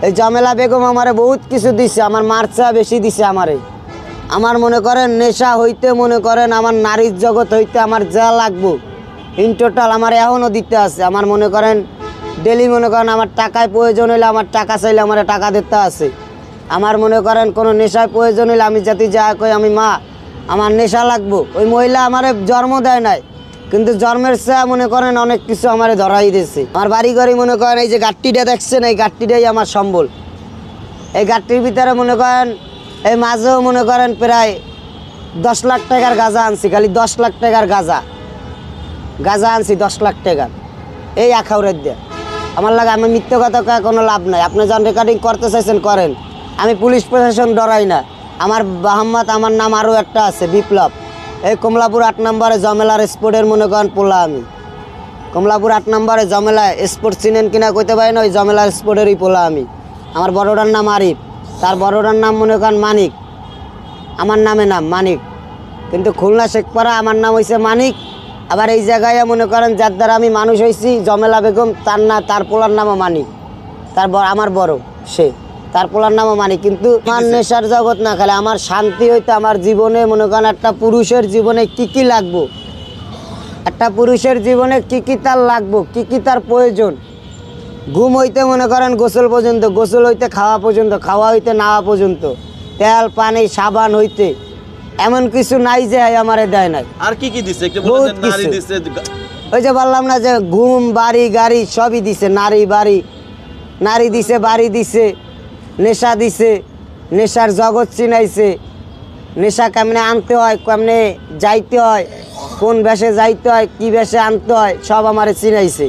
এই জমেলা বেগম আমারে বহুত কিছু দিছে, আমার মারচা বেশি দিছে আমারে। আমার মনে করেন নেশা হইতে মনে করেন আমার নারীর জগৎ হইতে আমার যা লাগবো ইন টোটাল আমার এখনও দিতে আছে। আমার মনে করেন ডেলি মনে করেন আমার টাকায় প্রয়োজন হইলে আমার টাকা চাইলে আমার টাকা দিতে আছে। আমার মনে করেন কোনো নেশায় প্রয়োজন হইলে আমি যাতে যা কই আমি মা আমার নেশা লাগবো, ওই মহিলা আমারে জন্ম দেয় নাই কিন্তু জন্মের চেয়ে মনে করেন অনেক কিছু আমারে ধরাই দিয়েছে। আমার বাড়ি ঘরে মনে করেন এই যে গাট্টিটা দেখছেন, এই গাট্টিটাই আমার সম্বল। এই গাট্টির ভিতরে মনে করেন এই মাঝেও মনে করেন প্রায় 10 লাখ টাকার গাঁজা আনছি, খালি 10 লাখ টাকার গাঁজা আনছি 10 লাখ টাকার এই আখাউড়ের দিয়ে। আমার লাগে আমি মিথ্যে কথা কয়ে কোনো লাভ নাই। আপনি যখন রেকর্ডিং করতে চাইছেন করেন, আমি পুলিশ প্রশাসন ডরাই না। আমার বাহাম্মদ আমার নাম আরও একটা আছে বিপ্লব। এই কমলাপুর 8 নম্বরে জমেলার স্পোর্টের মনে করেন পোলা আমি। কমলাপুর 8 নম্বরে জমেলা স্পোর্ট চিনেন কিনা কইতে পারি না, ওই জমেলার স্পোর্টেরই পোলা আমি। আমার বড়টার নাম আরিফ, তার বড়টার নাম মনে করেন মানিক, আমার নামে নাম মানিক, কিন্তু খুলনা শেখপাড়া আমার নাম হয়েছে মানিক। আবার এই জায়গায় মনে করেন যার দ্বারা আমি মানুষ হয়েছি জমেলা বেগম, তার পোলার নামও মানিক, আমার বড় সে, তার পোলার নামও মানিক। কিন্তু আমার নেশার জগৎ না খেলে আমার শান্তি হইতে আমার জীবনে মনে করেন একটা পুরুষের জীবনে কি লাগবো, একটা পুরুষের জীবনে কি তার লাগবো, কি তার প্রয়োজন। ঘুম হইতে মনে করেন গোসল পর্যন্ত, গোসল হইতে খাওয়া পর্যন্ত, খাওয়া হইতে নাওয়া পর্যন্ত, তেল পানি সাবান হইতে এমন কিছু নাই যে আমারে দেয় নাই। আর কি দিছে একটু বলেন। নারী দিছে, ওই যে বললাম না যে ঘুম বাড়ি গাড়ি সবই দিছে। নারী দিছে, বাড়ি দিছে, নেশা দিছে, নেশার জগৎ চিনাইছে, নেশা কেমনে আনতে হয়, কেমনে যাইতে হয়, কোন বেশে যাইতে হয়, কি বেশে আনতে হয় সব আমারে চিনাইছে।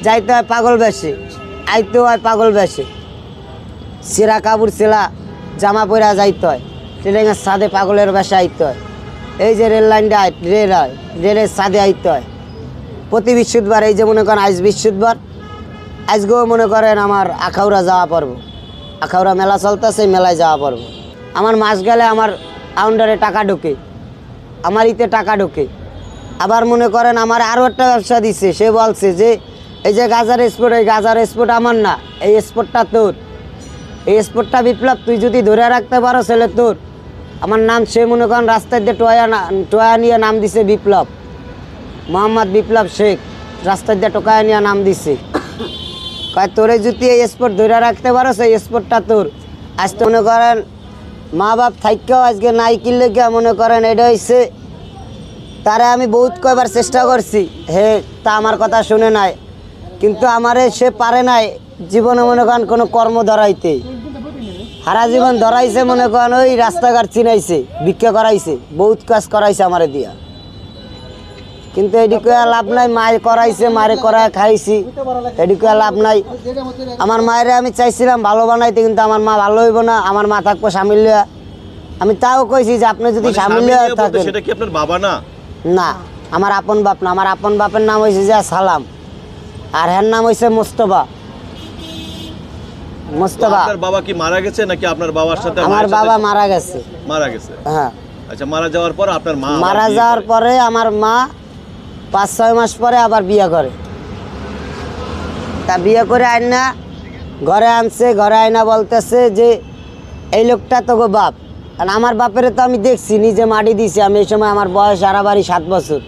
যাইতে হয় পাগল বেশে, আইতে হয় পাগল বেশে, সিরা কাপড় ছিলা জামা পরা যাইতে হয়, ট্রেনের ছাদে পাগলের বেশে আইতে হয়। এই যে রেল লাইনটা রেলের ছাদে আইতে হয় প্রতি বৃহস্পতিবার। এই যে মনে করেন আজ বৃহস্পতিবার, আজকেও মনে করেন আমার আখাউড়া যাওয়া পড়বো, আখাউড়া মেলা চলতেছে, মেলায় যাওয়া পড়বো। আমার মাস গেলে আমার আউন্ডারে টাকা ঢোকে, আমার ইতে টাকা ঢোকে। আবার মনে করেন আমার আরও একটা ব্যবসা দিচ্ছে, সে বলছে যে এই যে গাজার স্পোর্ট, এই গাজার স্পোর্ট আমার না, এই স্পোর্টটা তোর, এই স্পোর্টটা বিপ্লব, তুই যদি ধরে রাখতে পারো ছেলে তোর। আমার নাম সে মনে করেন রাস্তায় দিয়ে টোয়া নিয়ে নাম দিছে বিপ্লব, মোহাম্মদ বিপ্লব শেখ, রাস্তায় দিয়ে টোকায় নিয়ে নাম দিছে। কয় তোরে যদি এই স্পোর্ট ধরে রাখতে পারো সেই স্পোর্টটা তোর। আজ তো মনে করেন মা বাপ থাইকেও আজকে নাই কিনলে গিয়া মনে করেন এটা হয়েছে। তারে আমি বহুত কয়বার চেষ্টা করছি, হে তা আমার কথা শুনে নাই, কিন্তু আমারে সে পারে নাই জীবনে মনে করেন কোনো কর্ম ধরাইতে। সারা জীবন ধরাইছে মনে করেন ওই রাস্তাঘাট চিনাইছে, ভিক্ষা করাইছে, বহুত কাজ করাইছে আমারে দিয়া, কিন্তু এদিকে লাভ নাই। মায়ের করাইছে, মায়ের করায় খাইছি, এদিকে লাভ নাই। আমার মায়ের আমি চাইছিলাম ভালো বানাইতে, কিন্তু আমার মা ভালো হইব না, আমার মা থাকবো স্বামীর। আমি তাও কইছি যে আপনি যদি স্বামীর থাকেন। সেটা কি আপনার বাবা না? না, আমার আপন বাপ না। আমার আপন বাপের নাম হয়েছে যে সালাম, আর হ্যার নাম হয়েছে মোস্তফা। আপনার বাবা কি মারা গেছে নাকি আপনার বাবার সাথে? আমার বাবা মারা গেছে। মারা গেছে, হ্যাঁ। আচ্ছা, মারা যাওয়ার পর আপনার মা, মারা যাওয়ার পরে আমার মা 5-6 মাস পরে আবার বিয়ে করে। তা বিয়ে করে আইনা ঘরে আনছে, ঘরে আইনা বলতেছে যে এই লোকটা তো গো বাপ। কারণ আমার বাপের তো আমি দেখছি, নিজে মাটি দিছি। আমি এই সময় আমার বয়স আড়াবাড়ি 7 বছর।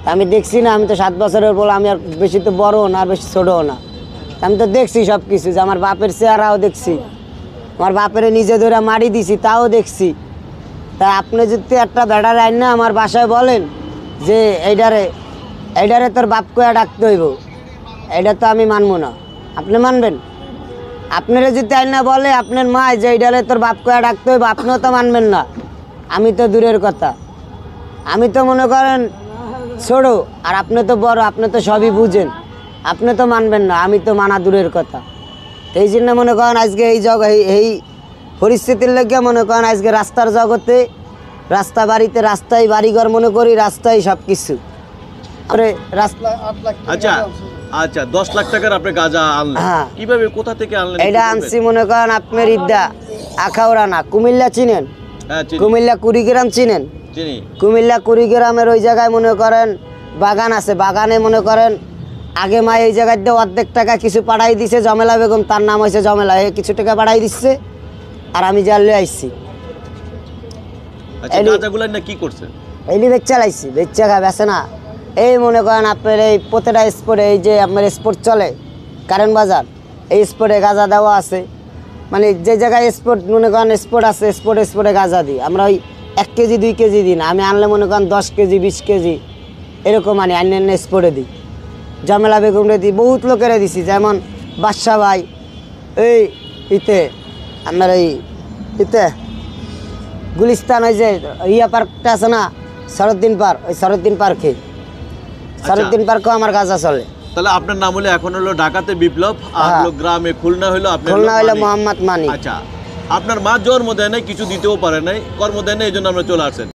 তা আমি দেখছি না, আমি তো 7 বছরের বলে, আমি আর বেশি তো বড়ও না আর বেশি ছোটও না। আমি তো দেখছি সব কিছু, যে আমার বাপের চেহারাও দেখছি, আমার বাপের নিজে ধরে মাটি দিছি তাও দেখছি। তা আপনি যদি একটা বেড়ার আইন না আমার বাসায় বলেন যে এইটারে তোর বাপ কয়া ডাকতে হইব, এইটা তো আমি মানবো না। আপনি মানবেন? আপনারা যদি আইন না বলে আপনার মা যে এইটারে তোর বাপ কয়া ডাকতে হইব, আপনিও তো মানবেন না। আমি তো দূরের কথা, আমি তো মনে করেন ছোট, আর আপনি তো বড়, আপনি তো সবই বুঝেন, আপনি তো মানবেন না, আমি তো মানা দূরের কথা। এই জন্য মনে করেন আজকে এই পরিস্থিতির লেগে মনে করেন আজকে রাস্তার জগতে, রাস্তা বাড়িতে, রাস্তায় বাড়িঘর মনে করি, রাস্তায় সব কিছু। আচ্ছা আচ্ছা, 10 লাখ টাকার আপনি গাঁজা আনলেন, কিভাবে, কোথা থেকে আনলেন? এটা আনছি মনে করেন আপনার ইদ্দা আখাউড়া না, কুমিল্লা চিনেন? কুমিল্লা কুড়িগ্রাম চিনেন? কুমিল্লা কুড়িগ্রামের ওই জায়গায় মনে করেন বাগান আছে, বাগানে মনে করেন আগে মা এই জায়গায় দিয়ে অর্ধেক টাকা কিছু পাঠাই দিছে, জমেলা বেগম, তার নাম হয়েছে জমেলা, কিছু টাকা পাঠাই দিচ্ছে, আর আমি যা লয়ে আইছি আচ্ছা গাঁজাগুলো না কি করছে? এইলি বেচা লাইছি, বেচা খা বেছে না। এই মনে করেন আপনার এই প্রতিটা স্পোর্টে, এই যে আপনার স্পোর্ট চলে কারেন্ট বাজার, এই স্পোর্টে গাঁজা দেওয়া আছে, মানে যে জায়গায় স্পোর্ট মনে করেন স্পোর্ট আছে, স্পোর্টে গাঁজা দিই আমরা। ওই 1 কেজি 2 কেজি দিই না, আমি আনলে মনে করেন 10 কেজি 20 কেজি এরকম আনি, অন্যান্য স্পোর্টে দিই, জমেলা বেগমরে দিই, বহুত লোকেরা দিছি, যেমন বাদশা ভাই, এই ইতে আমার এই ইতে গুলিস্তান, ওই যে ইয়া পার্কটা আছে না, শরৎদিন পার্ক, ওই শরৎদিন পার্কে, শরৎদিন পার্কেও আমার গাঁজা চলে। তাহলে আপনার নাম হলো এখন হলো ঢাকাতে বিপ্লব, আর হলো গ্রামে খুলনা হলো আপনার খুলনা হলো মোহাম্মদ মানিক। আচ্ছা, আপনার মা জন্ম দেয় নাই, কিছু দিতেও পারে নাই, কর্ম দেয় নাই, এই জন্য আমরা চলে আসছেন।